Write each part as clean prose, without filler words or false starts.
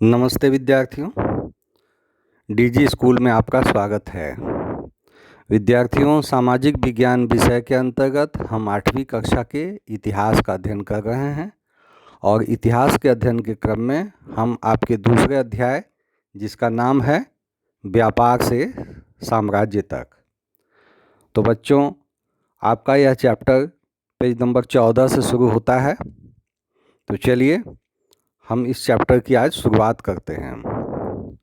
नमस्ते विद्यार्थियों। DG school में आपका स्वागत है। विद्यार्थियों, सामाजिक विज्ञान विषय के अंतर्गत हम 8वीं कक्षा के इतिहास का अध्ययन कर रहे हैं और इतिहास के अध्ययन के क्रम में हम आपके दूसरे अध्याय जिसका नाम है व्यापार से साम्राज्य तक। तो बच्चों, आपका यह चैप्टर पेज नंबर 14 से शुरू होता है। तो चलिए हम इस चैप्टर की आज शुरुआत करते हैं।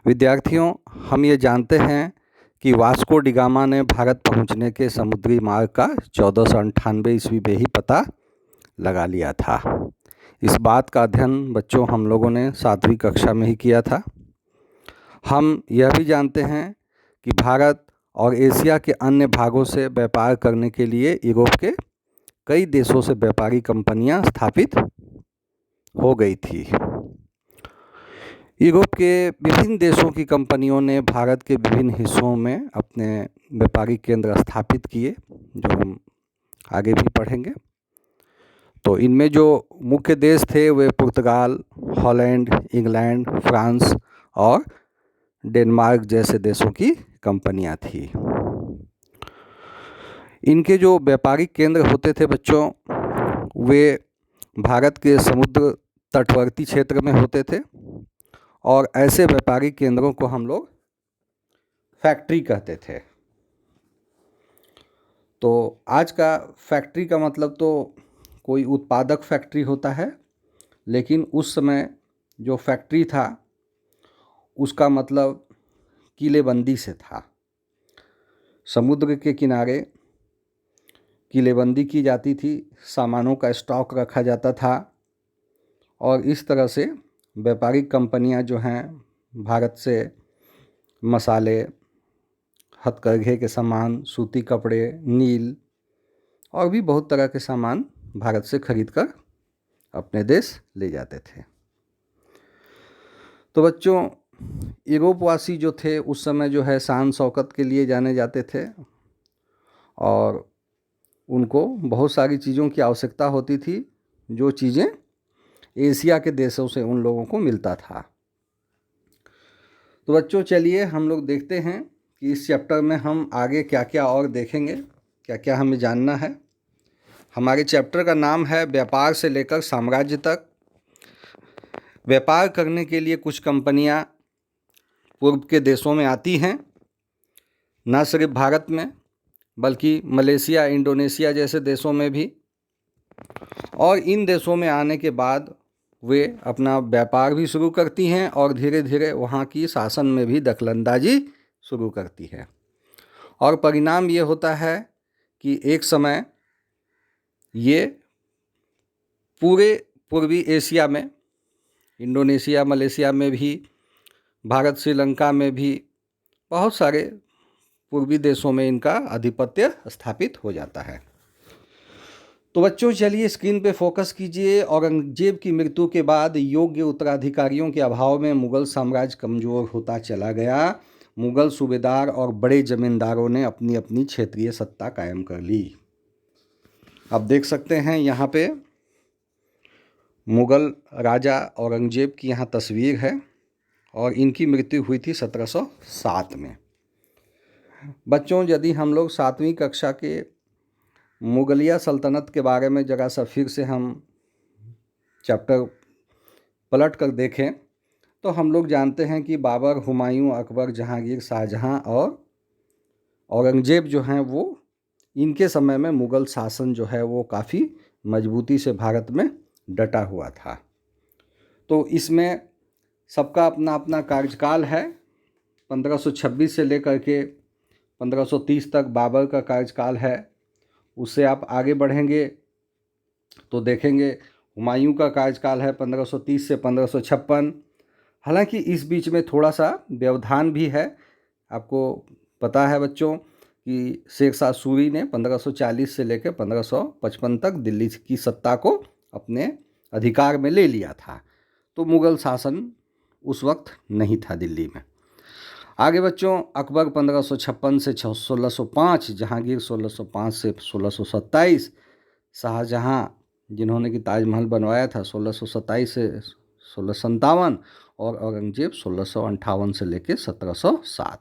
विद्यार्थियों, हम ये जानते हैं कि वास्को डी गामा ने भारत पहुंचने के समुद्री मार्ग का 1498 ईस्वी में ही पता लगा लिया था। इस बात का अध्ययन बच्चों हम लोगों ने 7वीं कक्षा में ही किया था। हम यह भी जानते हैं कि भारत और एशिया के अन्य भागों से व्यापार करने के लिए यूरोप के कई देशों से व्यापारी कंपनियां स्थापित हो गई थी। यूरोप के विभिन्न देशों की कंपनियों ने भारत के विभिन्न हिस्सों में अपने व्यापारी केंद्र स्थापित किए, जो हम आगे भी पढ़ेंगे। तो इनमें जो मुख्य देश थे वे पुर्तगाल, हॉलैंड, इंग्लैंड, फ्रांस और डेनमार्क जैसे देशों की कंपनियां थी। इनके जो व्यापारिक केंद्र होते थे बच्चों, वे भारत के समुद्र तटवर्ती क्षेत्र में होते थे और ऐसे व्यापारिक केंद्रों को हम लोग फैक्ट्री कहते थे। तो आज का फैक्ट्री का मतलब तो कोई उत्पादक फैक्ट्री होता है, लेकिन उस समय जो फैक्ट्री था उसका मतलब किलेबंदी से था। समुद्र के किनारे किलेबंदी की जाती थी, सामानों का स्टॉक रखा जाता था और इस तरह से व्यापारिक कंपनियां जो हैं भारत से मसाले, हथकरघे के सामान, सूती कपड़े, नील और भी बहुत तरह के सामान भारत से खरीदकर अपने देश ले जाते थे। तो बच्चों, यूरोपवासी जो थे उस समय जो है शान शौकत के लिए जाने जाते थे और उनको बहुत सारी चीज़ों की आवश्यकता होती थी, जो चीज़ें एशिया के देशों से उन लोगों को मिलता था। तो बच्चों, चलिए हम लोग देखते हैं कि इस चैप्टर में हम आगे क्या क्या और देखेंगे, क्या क्या हमें जानना है। हमारे चैप्टर का नाम है व्यापार से लेकर साम्राज्य तक। व्यापार करने के लिए कुछ कंपनियां पूर्व के देशों में आती हैं, न सिर्फ भारत में बल्कि मलेशिया, इंडोनेशिया जैसे देशों में भी। और इन देशों में आने के बाद वे अपना व्यापार भी शुरू करती हैं और धीरे धीरे वहाँ की शासन में भी दखलंदाजी शुरू करती है। और परिणाम ये होता है कि एक समय ये पूरे पूर्वी एशिया में, इंडोनेशिया, मलेशिया में भी, भारत, श्रीलंका में भी, बहुत सारे पूर्वी देशों में इनका आधिपत्य स्थापित हो जाता है। तो बच्चों, चलिए स्क्रीन पे फोकस कीजिए। औरंगजेब की मृत्यु के बाद योग्य उत्तराधिकारियों के अभाव में मुगल साम्राज्य कमज़ोर होता चला गया। मुगल सूबेदार और बड़े जमींदारों ने अपनी अपनी क्षेत्रीय सत्ता कायम कर ली। अब देख सकते हैं यहाँ पे मुगल राजा औरंगजेब की यहाँ तस्वीर है और इनकी मृत्यु हुई थी 1707 में। बच्चों, यदि हम लोग 7वीं कक्षा के मुगलिया सल्तनत के बारे में जरा सा फिर से हम चैप्टर पलट कर देखें तो हम लोग जानते हैं कि बाबर, हुमायूं, अकबर, जहांगीर, शाहजहां और औरंगजेब जो हैं वो इनके समय में मुग़ल शासन जो है वो काफ़ी मजबूती से भारत में डटा हुआ था। तो इसमें सबका अपना अपना कार्यकाल है। 1526 से लेकर के 1530 तक बाबर का कार्यकाल है। उससे आप आगे बढ़ेंगे तो देखेंगे हुमायूं का कार्यकाल है 1530 से 1556। हालांकि इस बीच में थोड़ा सा व्यवधान भी है। आपको पता है बच्चों कि शेर शाह सूरी ने 1540 से लेकर 1555 तक दिल्ली की सत्ता को अपने अधिकार में ले लिया था। तो मुग़ल शासन उस वक्त नहीं था दिल्ली में। आगे बच्चों, अकबर 1556 से 1605, जहांगीर 1605 से 1627, शाहजहां जिन्होंने कि ताजमहल बनवाया था 1627 से 1657 और औरंगजेब 1658 से लेकर 1707।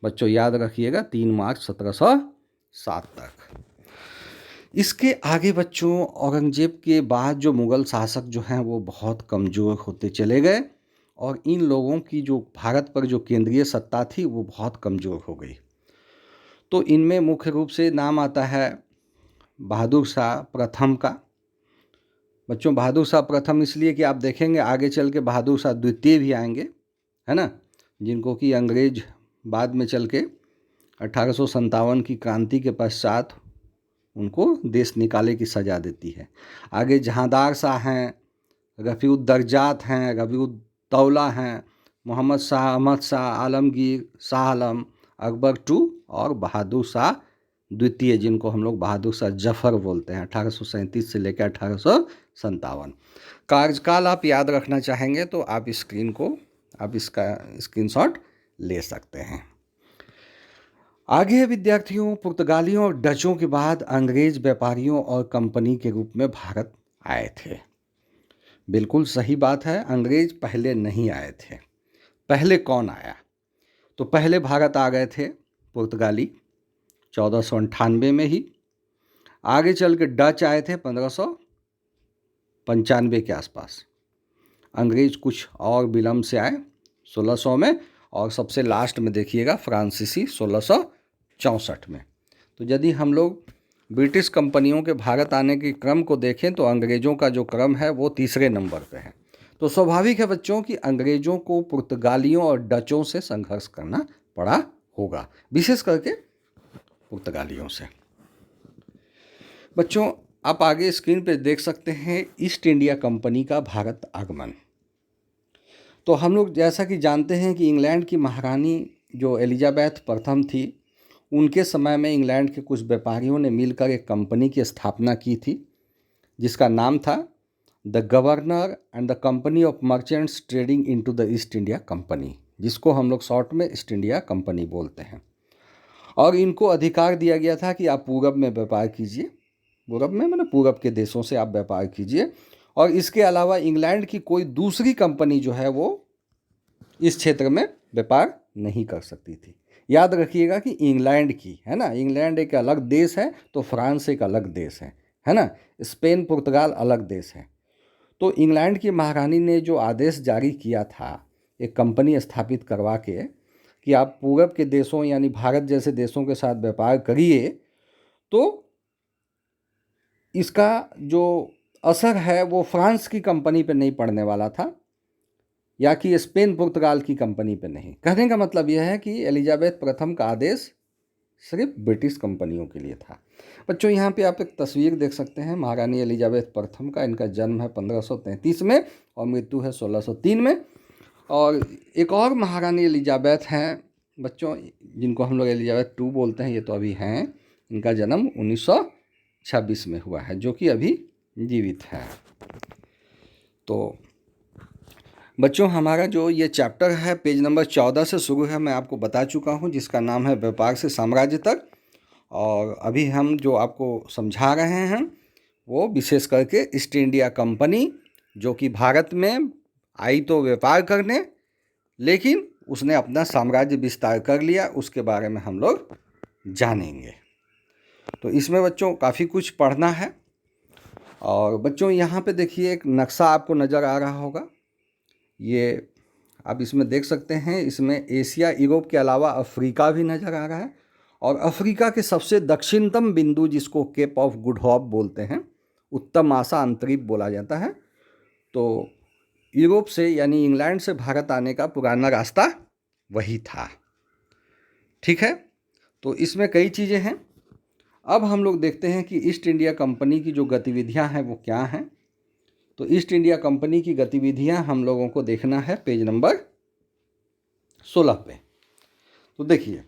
बच्चों याद रखिएगा 3 मार्च 1707 तक। इसके आगे बच्चों औरंगजेब के बाद जो मुग़ल शासक जो हैं वो बहुत कमज़ोर होते चले गए और इन लोगों की जो भारत पर जो केंद्रीय सत्ता थी वो बहुत कमज़ोर हो गई। तो इनमें मुख्य रूप से नाम आता है बहादुर शाह प्रथम का। बच्चों बहादुर शाह प्रथम इसलिए कि आप देखेंगे आगे चल के बहादुर शाह द्वितीय भी आएंगे, है ना, जिनको कि अंग्रेज बाद में चल के 1857 की क्रांति के पश्चात उनको देश निकाले की सज़ा देती है। आगे जहांदार शाह हैं, रफ़ीउद्दर्जात हैं, रबीउद्दौला हैं, मोहम्मद शाह, अहमद शाह, आलमगीर, शाह आलम, अकबर टू और बहादुर शाह द्वितीय, जिनको हम लोग बहादुर शाह जफ़र बोलते हैं, 1837 से लेकर 1857। कार्यकाल आप याद रखना चाहेंगे तो आप इसका स्क्रीनशॉट ले सकते हैं। आगे विद्यार्थियों, पुर्तगालियों और डचों के बाद अंग्रेज व्यापारियों और कंपनी के रूप में भारत आए थे। बिल्कुल सही बात है, अंग्रेज पहले नहीं आए थे। पहले कौन आया? तो पहले भारत आ गए थे पुर्तगाली 1498 में ही। आगे चल के डच आए थे 1595 के आसपास। अंग्रेज कुछ और विलम्ब से आए 1600 में, और सबसे लास्ट में देखिएगा फ्रांसीसी 1664 में। तो यदि हम लोग ब्रिटिश कंपनियों के भारत आने के क्रम को देखें तो अंग्रेज़ों का जो क्रम है वो तीसरे नंबर पे है। तो स्वाभाविक है बच्चों कि अंग्रेज़ों को पुर्तगालियों और डचों से संघर्ष करना पड़ा होगा, विशेष करके पुर्तगालियों से। बच्चों आप आगे स्क्रीन पे देख सकते हैं ईस्ट इंडिया कंपनी का भारत आगमन। तो हम लोग जैसा कि जानते हैं कि इंग्लैंड की महारानी जो एलिजाबेथ प्रथम थी, उनके समय में इंग्लैंड के कुछ व्यापारियों ने मिलकर एक कंपनी की स्थापना की थी जिसका नाम था the governor and the company of merchants trading into the east India company, जिसको हम लोग शॉर्ट में ईस्ट इंडिया कंपनी बोलते हैं। और इनको अधिकार दिया गया था कि आप पूरब में व्यापार कीजिए, पूरब में मतलब पूरब के देशों से आप व्यापार कीजिए, और इसके अलावा इंग्लैंड की कोई दूसरी कंपनी जो है वो इस क्षेत्र में व्यापार नहीं कर सकती थी। याद रखिएगा कि इंग्लैंड की, है ना, इंग्लैंड एक अलग देश है तो फ्रांस एक अलग देश है ना, स्पेन पुर्तगाल अलग देश है। तो इंग्लैंड की महारानी ने जो आदेश जारी किया था एक कंपनी स्थापित करवा के कि आप पूरब के देशों यानी भारत जैसे देशों के साथ व्यापार करिए, तो इसका जो असर है वो फ्रांस की कंपनी पे नहीं पड़ने वाला था या कि स्पेन पुर्तगाल की कंपनी पे नहीं। कहने का मतलब यह है कि एलिजाबेथ प्रथम का आदेश सिर्फ ब्रिटिश कंपनियों के लिए था। बच्चों यहाँ पे आप एक तस्वीर देख सकते हैं महारानी एलिजाबेथ प्रथम का। इनका जन्म है 1533 में और मृत्यु है 1603 में। और एक और महारानी एलिजाबेथ हैं बच्चों, जिनको हम लोग एलिजाबेथ टू बोलते हैं, ये तो अभी हैं। इनका जन्म 1926 में हुआ है, जो कि अभी जीवित है। तो बच्चों हमारा जो ये चैप्टर है पेज नंबर 14 से शुरू है, मैं आपको बता चुका हूँ, जिसका नाम है व्यापार से साम्राज्य तक। और अभी हम जो आपको समझा रहे हैं वो विशेष करके ईस्ट इंडिया कंपनी, जो कि भारत में आई तो व्यापार करने, लेकिन उसने अपना साम्राज्य विस्तार कर लिया, उसके बारे में हम लोग जानेंगे। तो इसमें बच्चों काफ़ी कुछ पढ़ना है। और बच्चों यहाँ पे देखिए एक नक्शा आपको नज़र आ रहा होगा, ये आप इसमें देख सकते हैं। इसमें एशिया यूरोप के अलावा अफ्रीका भी नज़र आ रहा है, और अफ्रीका के सबसे दक्षिणतम बिंदु जिसको केप ऑफ गुड होप बोलते हैं, उत्तम आशा अंतरीप बोला जाता है। तो यूरोप से यानी इंग्लैंड से भारत आने का पुराना रास्ता वही था। ठीक है, तो इसमें कई चीज़ें हैं। अब हम लोग देखते हैं कि ईस्ट इंडिया कंपनी की जो गतिविधियां हैं वो क्या हैं। तो ईस्ट इंडिया कंपनी की गतिविधियां हम लोगों को देखना है पेज नंबर 16 पे। तो देखिए,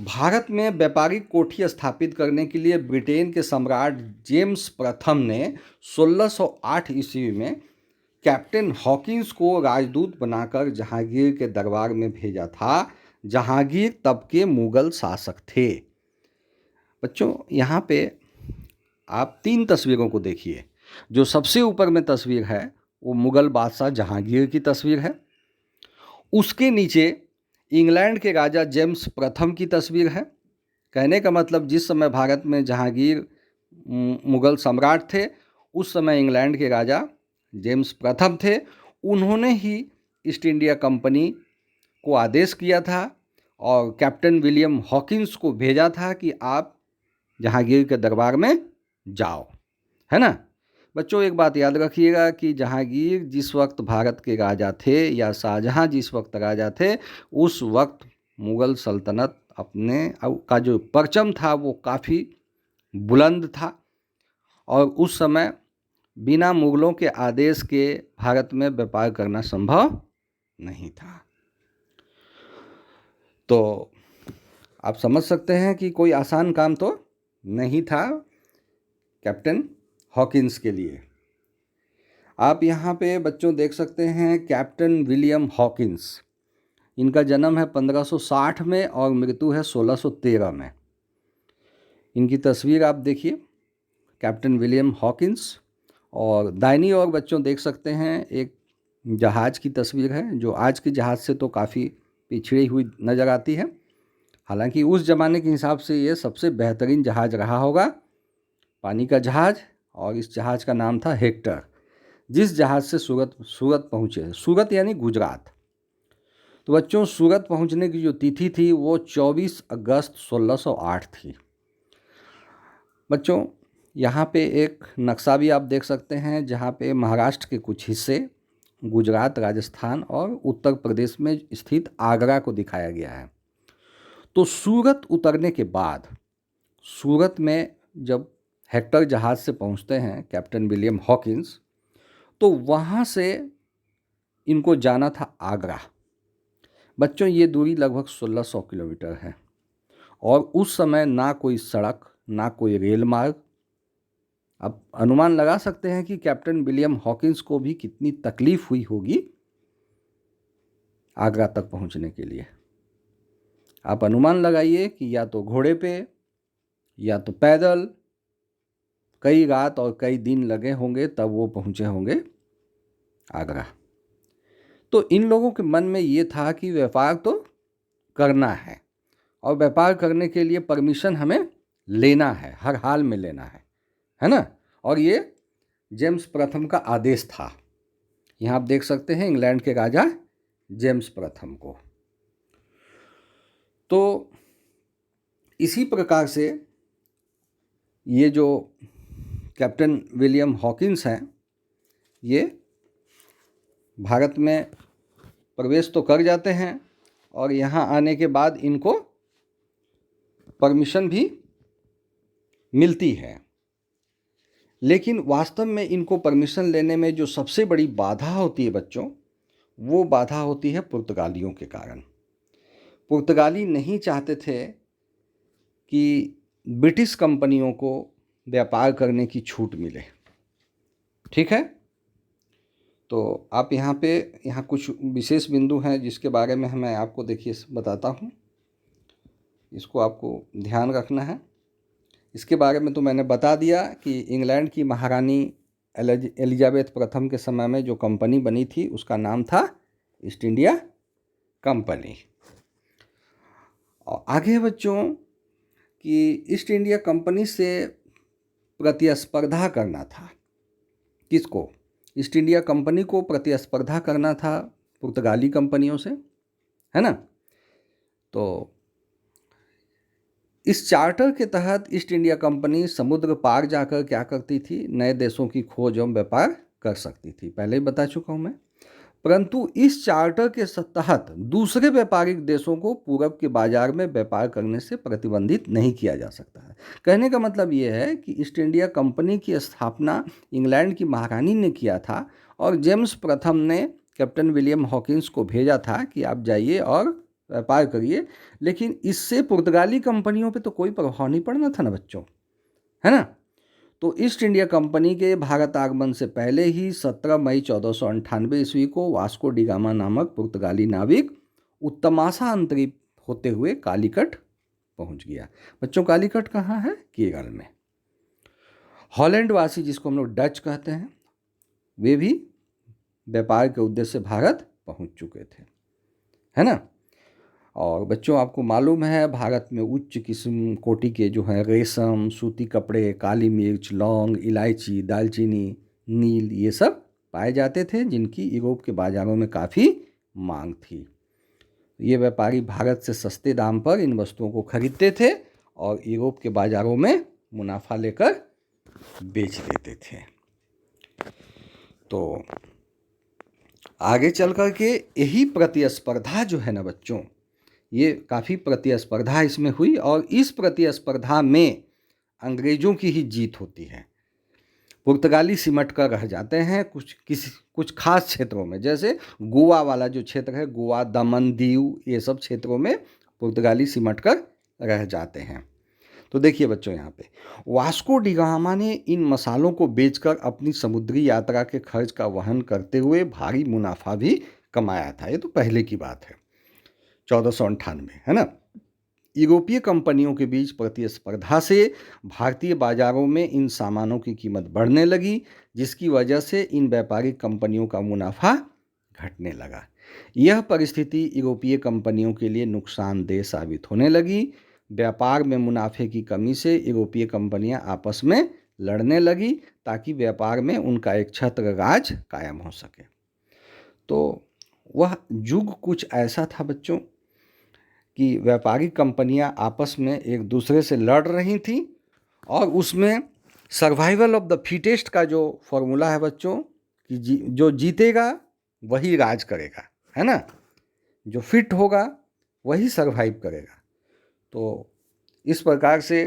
भारत में व्यापारिक कोठी स्थापित करने के लिए ब्रिटेन के सम्राट जेम्स प्रथम ने 1608 ईस्वी में कैप्टन हॉकिंस को राजदूत बनाकर जहांगीर के दरबार में भेजा था। जहांगीर तब के मुगल शासक थे। बच्चों यहाँ पे आप 3 तस्वीरों को देखिए। जो सबसे ऊपर में तस्वीर है वो मुग़ल बादशाह जहांगीर की तस्वीर है। उसके नीचे इंग्लैंड के राजा जेम्स प्रथम की तस्वीर है। कहने का मतलब जिस समय भारत में जहांगीर मुग़ल सम्राट थे, उस समय इंग्लैंड के राजा जेम्स प्रथम थे। उन्होंने ही ईस्ट इंडिया कंपनी को आदेश किया था और कैप्टन विलियम हॉकिंस को भेजा था कि आप जहांगीर के दरबार में जाओ, है ना। बच्चों एक बात याद रखिएगा कि जहांगीर जिस वक्त भारत के राजा थे या शाहजहां जिस वक्त राजा थे, उस वक्त मुग़ल सल्तनत अपने का जो परचम था वो काफ़ी बुलंद था और उस समय बिना मुग़लों के आदेश के भारत में व्यापार करना संभव नहीं था। तो आप समझ सकते हैं कि कोई आसान काम तो नहीं था कैप्टन हॉकिंस के लिए। आप यहाँ पे बच्चों देख सकते हैं कैप्टन विलियम हॉकिंस। इनका जन्म है 1560 में और मृत्यु है 1613 में। इनकी तस्वीर आप देखिए, कैप्टन विलियम हॉकिंस। और दाहिनी ओर बच्चों देख सकते हैं एक जहाज़ की तस्वीर है, जो आज के जहाज़ से तो काफ़ी पिछड़ी हुई नज़र आती है। हालांकि उस ज़माने के हिसाब से ये सबसे बेहतरीन जहाज़ रहा होगा, पानी का जहाज़। और इस जहाज़ का नाम था हेक्टर, जिस जहाज़ से सूरत पहुँचे। सूरत यानी गुजरात। तो बच्चों सूरत पहुँचने की जो तिथि थी वो 24 अगस्त 1608 थी। बच्चों यहाँ पे एक नक्शा भी आप देख सकते हैं, जहाँ पे महाराष्ट्र के कुछ हिस्से, गुजरात, राजस्थान और उत्तर प्रदेश में स्थित आगरा को दिखाया गया है। तो सूरत उतरने के बाद, सूरत में जब हेक्टर जहाज़ से पहुँचते हैं कैप्टन विलियम हॉकिंस, तो वहाँ से इनको जाना था आगरा। बच्चों ये दूरी लगभग 1600 किलोमीटर है और उस समय ना कोई सड़क, ना कोई रेल मार्ग। अब अनुमान लगा सकते हैं कि कैप्टन विलियम हॉकिंस को भी कितनी तकलीफ हुई होगी आगरा तक पहुंचने के लिए। आप अनुमान लगाइए कि या तो घोड़े पे या तो पैदल कई रात और कई दिन लगे होंगे, तब वो पहुंचे होंगे आगरा। तो इन लोगों के मन में ये था कि व्यापार तो करना है और व्यापार करने के लिए परमिशन हमें लेना है, हर हाल में लेना है ना। और ये जेम्स प्रथम का आदेश था। यहाँ आप देख सकते हैं इंग्लैंड के राजा जेम्स प्रथम को। तो इसी प्रकार से ये जो कैप्टन विलियम हॉकिंस हैं, ये भारत में प्रवेश तो कर जाते हैं और यहाँ आने के बाद इनको परमिशन भी मिलती है। लेकिन वास्तव में इनको परमिशन लेने में जो सबसे बड़ी बाधा होती है बच्चों, वो बाधा होती है पुर्तगालियों के कारण। पुर्तगाली नहीं चाहते थे कि ब्रिटिश कंपनियों को व्यापार करने की छूट मिले। ठीक है, तो आप यहाँ कुछ विशेष बिंदु हैं जिसके बारे में मैं आपको देखिए बताता हूँ। इसको आपको ध्यान रखना है। इसके बारे में तो मैंने बता दिया कि इंग्लैंड की महारानी एलिजाबेथ प्रथम के समय में जो कंपनी बनी थी उसका नाम था ईस्ट इंडिया कंपनी। और आगे बच्चों कि ईस्ट इंडिया कंपनी से प्रतिस्पर्धा करना था। किसको? ईस्ट इंडिया कंपनी को प्रतिस्पर्धा करना था पुर्तगाली कंपनियों से, है ना। तो इस चार्टर के तहत ईस्ट इंडिया कंपनी समुद्र पार जाकर क्या करती थी, नए देशों की खोज एवं व्यापार कर सकती थी, पहले ही बता चुका हूँ मैं। परंतु इस चार्टर के तहत दूसरे व्यापारिक देशों को पूरब के बाजार में व्यापार करने से प्रतिबंधित नहीं किया जा सकता है। कहने का मतलब ये है कि ईस्ट इंडिया कंपनी की स्थापना इंग्लैंड की महारानी ने किया था और जेम्स प्रथम ने कैप्टन विलियम हॉकिंस को भेजा था कि आप जाइए और व्यापार करिए। लेकिन इससे पुर्तगाली कंपनियों पे तो कोई प्रभाव नहीं पड़ना था ना बच्चों, है ना। तो ईस्ट इंडिया कंपनी के भारत आगमन से पहले ही 17 मई 1498 ईस्वी को वास्को डी गामा नामक पुर्तगाली नाविक उत्तमासा अंतरित होते हुए कालीकट पहुंच गया। बच्चों कालीकट कहाँ है? केरल में। हॉलैंड वासी जिसको हम लोग डच कहते हैं, वे भी व्यापार के उद्देश्य से भारत पहुंच चुके थे, है ना। और बच्चों आपको मालूम है भारत में उच्च किस्म कोटि के जो है रेशम, सूती कपड़े, काली मिर्च, लौंग, इलायची, दालचीनी, नील ये सब पाए जाते थे, जिनकी यूरोप के बाज़ारों में काफ़ी मांग थी। ये व्यापारी भारत से सस्ते दाम पर इन वस्तुओं को खरीदते थे और यूरोप के बाज़ारों में मुनाफा लेकर बेच देते थे। तो आगे चल कर के यही प्रतिस्पर्धा जो है ना बच्चों, ये काफ़ी प्रतिस्पर्धा इसमें हुई और इस प्रतिस्पर्धा में अंग्रेज़ों की ही जीत होती है। पुर्तगाली सिमट कर रह जाते हैं कुछ खास क्षेत्रों में, जैसे गोवा वाला जो क्षेत्र है, गोवा, दमन, दीव, ये सब क्षेत्रों में पुर्तगाली सिमट कर रह जाते हैं। तो देखिए बच्चों, यहाँ पे वास्को डी गामा ने इन मसालों को बेचकर अपनी समुद्री यात्रा के खर्च का वहन करते हुए भारी मुनाफा भी कमाया था। ये तो पहले की बात है, 1498, है ना। यूरोपीय कंपनियों के बीच प्रतिस्पर्धा से भारतीय बाजारों में इन सामानों की कीमत बढ़ने लगी, जिसकी वजह से इन व्यापारिक कंपनियों का मुनाफा घटने लगा। यह परिस्थिति यूरोपीय कंपनियों के लिए नुकसानदेह साबित होने लगी। व्यापार में मुनाफे की कमी से यूरोपीय कंपनियां आपस में लड़ने लगी ताकि व्यापार में उनका एक छत्र राज कायम हो सके। तो वह युग कुछ ऐसा था बच्चों कि व्यापारिक कंपनियां आपस में एक दूसरे से लड़ रही थी और उसमें सर्वाइवल ऑफ द फिटेस्ट का जो फॉर्मूला है बच्चों कि जो जीतेगा वही राज करेगा, है ना। जो फिट होगा वही सर्वाइव करेगा। तो इस प्रकार से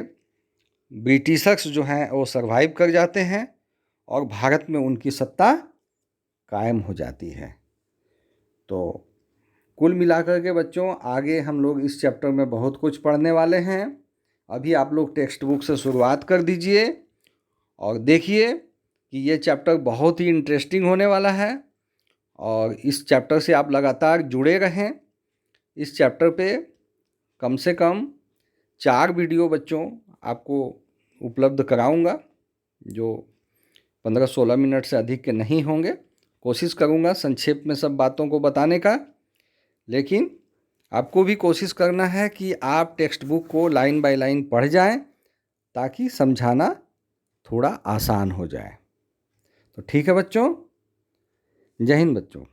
ब्रिटिशर्स जो हैं वो सर्वाइव कर जाते हैं और भारत में उनकी सत्ता कायम हो जाती है। तो कुल मिलाकर के बच्चों आगे हम लोग इस चैप्टर में बहुत कुछ पढ़ने वाले हैं। अभी आप लोग टेक्स्ट बुक से शुरुआत कर दीजिए और देखिए कि ये चैप्टर बहुत ही इंटरेस्टिंग होने वाला है और इस चैप्टर से आप लगातार जुड़े रहें। इस चैप्टर पे कम से कम 4 वीडियो बच्चों आपको उपलब्ध कराऊंगा जो 15-16 मिनट से अधिक के नहीं होंगे। कोशिश करूंगा संक्षेप में सब बातों को बताने का, लेकिन आपको भी कोशिश करना है कि आप टेक्स्ट बुक को लाइन बाय लाइन पढ़ जाएं ताकि समझाना थोड़ा आसान हो जाए। तो ठीक है बच्चों, जय हिंद बच्चों।